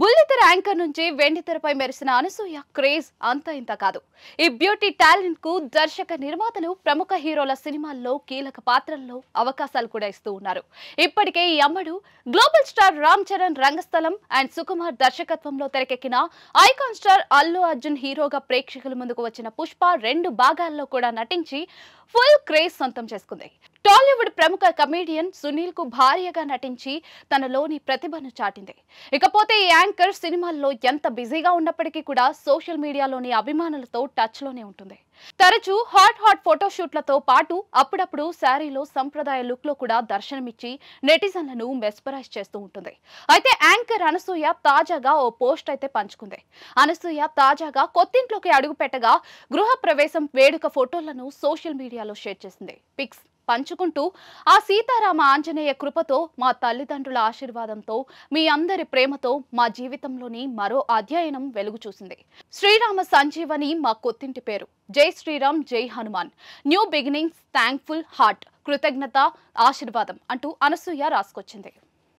బుల్లితెర యాంకర్ నుంచి వెండితెరపై మెరిసిన అనసూయ క్రేజ్ అంత ఇంత కాదు. ఈ బ్యూటీ టాలెంట్ కు దర్శక నిర్మాతలు ప్రముఖ హీరోల సినిమాల్లో కీలక పాత్రల్లో అవకాశాలు కూడా ఇస్తూ ఉన్నారు. ఇప్పటికే ఈ అమ్మడు global star Ram Charan Rangasthalam and Sukumar దర్శకత్వంలో తెరకెక్కిన ఐకాన్ స్టార్ అల్లు అర్జున్ హీరోగా ప్రేక్షకుల ముందుకు వచ్చిన పుష్ప 2 భాగాల్లో కూడా నటించి ఫుల్ క్రేజ్ సొంతం చేసుకుంది. టాలీవుడ్ ప్రముఖ కమేడియన్ సునీల్ కు భార్యగా నటించి తనలోని ప్రతిభను చాటింది. ఇకపోతే ఈ యాంకర్ సినిమాల్లో ఎంత బిజీగా ఉన్నప్పటికీ కూడా సోషల్ మీడియాలోని అభిమానులతో టచ్ లోనే ఉంటుంది. తరచూ హాట్ ఫోటోషూట్లతో పాటు అప్పుడప్పుడు శారీలో సంప్రదాయ లుక్ లో కూడా దర్శనమిచ్చి నెటిజన్లను మెస్పరైజ్ చేస్తూ ఉంటుంది. అయితే యాంకర్ అనసూయ తాజాగా ఓ పోస్ట్ అయితే పంచుకుంది. అనసూయ తాజాగా కొత్తింట్లోకి అడుగు పెట్టగా గృహ ప్రవేశం వేడుక ఫోటోలను సోషల్ మీడియాలో షేర్ చేసింది. పిక్స్ పంచుకుంటూ ఆ సీతారామ ఆంజనేయ కృపతో, మా తల్లిదండ్రుల ఆశీర్వాదంతో, మీ అందరి ప్రేమతో మా జీవితంలోని మరో అధ్యయనం వెలుగు చూసింది. శ్రీరామ సంజీవని మా కొత్తింటి పేరు. జై శ్రీరామ్, జై Hanuman, new beginnings, thankful heart, కృతజ్ఞత, ఆశీర్వాదం అంటూ అనసూయ రాసుకొచ్చింది.